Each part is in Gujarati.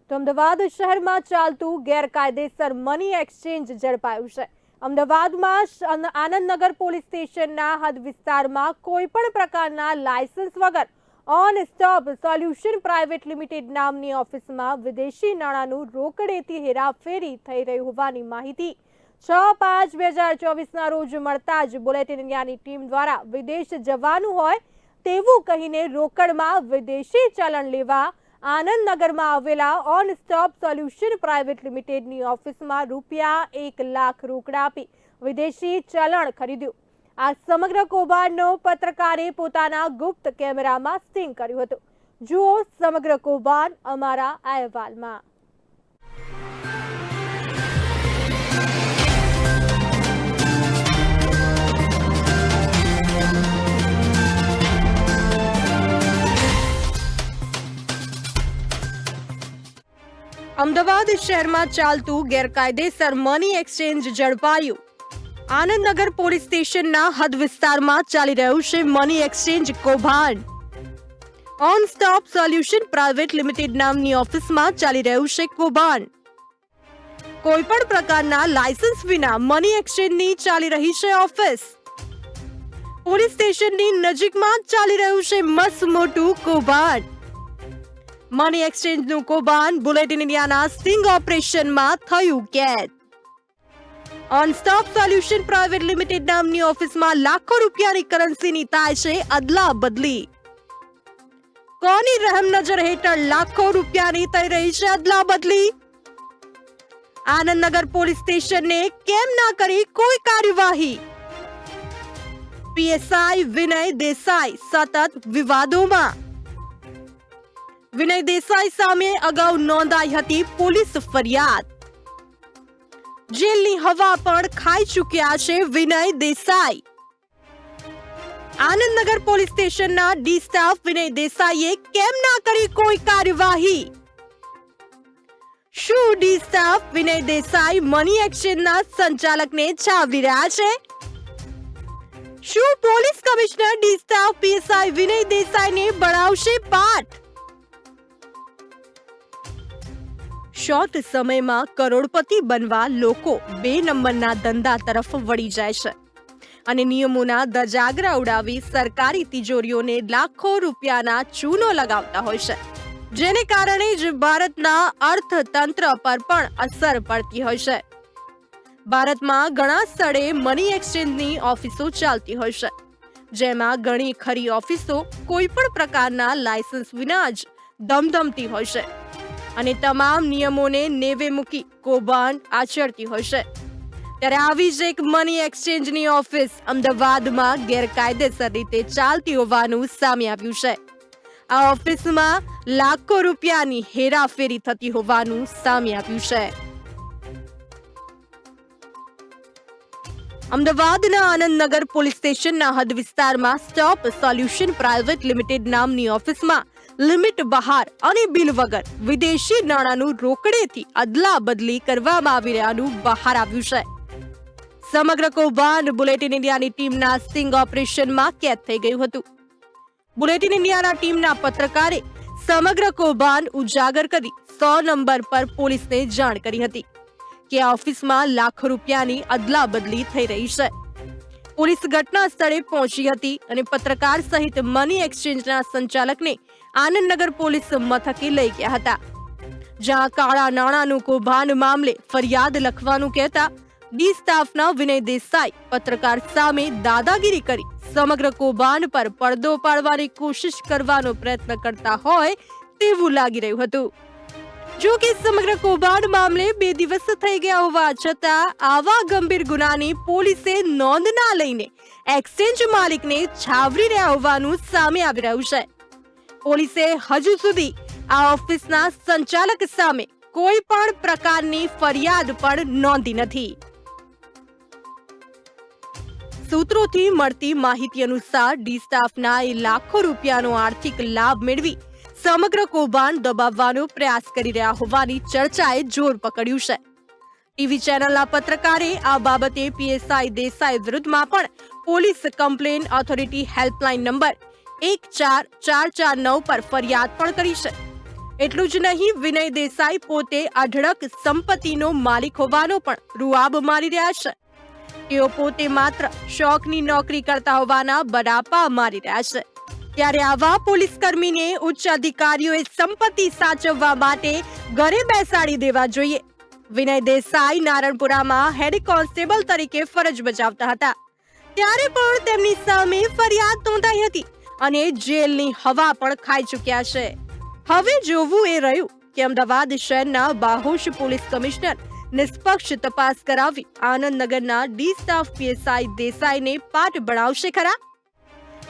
તો અમદાવાદ શહેરમાં ચાલતું ગેરકાયદેસર મની એક્સચેન્જ ઝડપાયું છે। અમદાવાદમાં આનંદનગર પોલીસ સ્ટેશનના હદ વિસ્તારમાં કોઈ પણ પ્રકારના લાયસન્સ વગર on stop solution private limited નામની ઓફિસમાં વિદેશી નાણાંનું રોકડેથી હેરાફેરી થઈ રહી હોવાની માહિતી 6/5/2024ના રોજ મળતા જ બુલેટિન ઇન્ડિયાની ટીમ દ્વારા વિદેશ જવાનું હોય તેવું કહીને રોકડમાં વિદેશી ચલણ લેવા આનંદનગરમાં આવેલા ઓન સ્ટોપ સોલ્યુશન પ્રાઇવેટ લિમિટેડની ઓફિસમાં ₹1 લાખ રોકડા આપી વિદેશી ચલણ ખરીદ્યું। આ સમગ્ર કૌભાંડનો પત્રકારે પોતાના ગુપ્ત કેમેરામાં સ્ટિંગ કર્યું હતું। જુઓ સમગ્ર કૌભાંડ અમારા અહેવાલમાં। અમદાવાદ શહેરમાં ચાલતું ગેરકાયદેસર મની એક્સચેન્જ ઝડપાયું। આનંદનગર પોલીસ સ્ટેશનના હદ વિસ્તારમાં ચાલી રહ્યું છે મની એક્સચેન્જ કૌભાંડ। On stop solution private limited નામની ઓફિસમાં ચાલી રહ્યું છે કૌભાંડ। કોઈ પણ પ્રકારના લાયસન્સ વિના મની એક્સચેન્જની ચાલી રહી છે ઓફિસ। પોલીસ સ્ટેશનની નજીકમાં ચાલી રહ્યું છે મસ્ત મોટું કૌભાંડ। મની એક્સચેન્જનું કૌભાંડ બુલેટિન ઇન્ડિયાના સ્ટિંગ ઓપરેશનમાં થયું કેદ। On stop solution private limited નામની ઓફિસમાં લાખો રૂપિયાની કરન્સીની થાય છે અદલા બદલી। કોની રહેમ નજર હેઠળ લાખો રૂપિયાની થઈ રહી છે અદલા બદલી? આનંદનગર પોલીસ સ્ટેશનને કેમ ના કરી કોઈ કાર્યવાહી? પીએસઆઈ વિનય દેસાઈ સતત વિવાદોમાં। વિનય દેસાઈ સામે અગાઉ નોંધાઈ હતી પોલીસ ફરિયાદ। જેલની હવા પણ ખાઈ ચૂક્યા છે વિનય દેસાઈ। આનંદનગર પોલીસ સ્ટેશનના ડી સ્ટાફ વિનય દેસાઈએ કેમ ના કરી કોઈ કાર્યવાહી? શું D staff Vinay Desai money એક્સચેન્જના સંચાલકને છાવરી રહ્યા છે? શું police commissioner D staff PSI Vinay દેસાઈને ભણાવશે પાઠ? શોર્ટ સમયમાં કરોડપતિ બનવા લોકો 2 નંબરના ધંધા તરફ વળી જાય છે અને નિયમોના ધજાગરા ઉડાવી સરકારી તિજોરીઓને લાખો રૂપિયાના ચૂનો લગાવતા હોય છે, જેને કારણે જ ભારતના અર્થતંત્ર પર પણ અસર પડતી હોય છે। ભારતમાં ઘણા સ્થળે મની એક્સચેન્જની ઓફિસો ચાલતી હોય છે, જેમાં ઘણી ખરી ઓફિસો કોઈ પણ પ્રકારના લાયસન્સ વિના જ ધમધમતી હોય છે અને તમામ નિયમોને નેવે મૂકી કૌભાંડ આચરતી હોય છે। ત્યારે આવી જ એક મની એક્સચેન્જની ઓફિસ અમદાવાદમાં ગેરકાયદેસર રીતે ચાલતી હોવાનું સામે આવ્યું છે। આ ઓફિસમાં લાખો રૂપિયાની હેરાફેરી થતી હોવાનું સામે આવ્યું છે। અમદાવાદના આનંદનગર પોલીસ સ્ટેશનના હદ વિસ્તારમાં સ્ટોપ સોલ્યુશન પ્રાઇવેટ લિમિટેડ નામની ઓફિસમાં લિમિટ બહાર અને બિલ વગર વિદેશી નાણાંનું રોકડેથી અદલા બદલી કરવામાં આવી રહ્યાનું બહાર આવ્યું છે। સમગ્ર કૌભાંડ બુલેટિન ઇન્ડિયાની ટીમના સ્ટિંગ ઓપરેશનમાં કેદ થઈ ગયું હતું। બુલેટિન ઇન્ડિયાના ટીમના પત્રકારે સમગ્ર કૌભાંડ ઉજાગર કરી 100 નંબર પર પોલીસને જાણ કરી હતી કે આ ઓફિસમાં લાખો રૂપિયાની અદલા બદલી થઈ રહી છે। પોલીસ ઘટના સ્થળે પહોંચી હતી અને પત્રકાર સહિત મની એક્સચેન્જના સંચાલકને આનંદનગર પોલીસ મથકે લઈ ગયા હતા, જ્યાં કાળા નાણાંનું કૌભાંડ મામલે ફરિયાદ લખવાનું કહેતા ડી સ્ટાફના વિનય દેસાઈ પત્રકાર સામે દાદાગીરી કરી સમગ્ર કૌભાંડ પર પડદો પાડવાની કોશિશ કરવાનો પ્રયત્ન કરતા હોય તેવું લાગી રહ્યું હતું। જો કે સમગ્ર કૌભાંડ મામલે 2 દિવસ થઈ ગયા હોવા છતાં આવા ગંભીર ગુનાની પોલીસે નોંધ ના લઈને એક્સચેન્જ માલિકને છાવરી રહ્યા હોવાનું સામે આવી રહ્યું છે। પોલીસે હજુ સુધી આ ઓફિસના સંચાલક સામે કોઈ પણ પ્રકારની ફરિયાદ પણ નોંધી નથી। સૂત્રોથી મળતી માહિતી અનુસાર ડી સ્ટાફના લાખો રૂપિયાનો આર્થિક લાભ મેળવી સમગ્ર કૌભાંડ દબાવવાનો પ્રયાસ કરી રહ્યા હોવાની ચર્ચાએ જોર પકડ્યું છે। ટીવી ચેનલના પત્રકારે આ બાબતે પીએસઆઈ દેસાઈ વિરુદ્ધમાં પણ police complain authority helpline number 14449 પર ફરિયાદ પણ કરી છે। એટલું જ નહીં, વિનય દેસાઈ પોતે અઢળક સંપત્તિનો માલિક હોવાનો પણ રૂઆબ મારી રહ્યા છે. તેઓ પોતે માત્ર શોખની નોકરી કરતા હોવાના બડાપા મારી રહ્યા છે. ત્યારે આવા પોલીસ કર્મીને ઉચ્ચ અધિકારીઓએ સંપત્તિ સાચવવા માટે ઘરે બેસાડી દેવા જોઈએ. વિનય દેસાઈ નારણપુરામાં હેડ કોન્સ્ટેબલ તરીકે ફરજ બજાવતા હતા ત્યારે પણ તેમની સામે ફરિયાદ નોંધાઈ હતી અને જેલની હવા પણ ખાઈ ચૂક્યા છે. હવે જોવું એ રહ્યું કે અમદાવાદ શહેરના બાહોશ પોલીસ કમિશનર નિષ્પક્ષ તપાસ કરાવી આનંદનગરના ડી સ્ટાફ પીએસઆઈ દેસાઈને પાઠ ભણાવશે ખરા?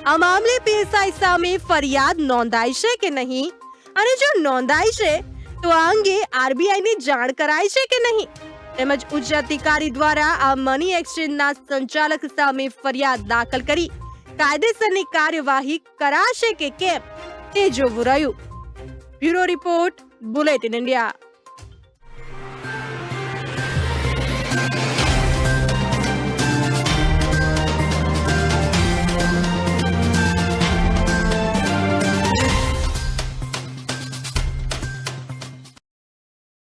આ મામલે પીએસઆઈ સામે ફરિયાદ નોંધાઈ છે કે નહીં, અને જો નોંધાઈ છે તો આ અંગે આરબીઆઈને જાણ કરાઈ છે કે નહીં, તેમજ ઉચ્ચ અધિકારી દ્વારા આ મની એક્સચેન્જના સંચાલક સામે ફરિયાદ દાખલ કરી કાયદેસરની કાર્યવાહી કરાશે કે કેમ તે જોવું રહ્યું. Bureau report, bulletin India.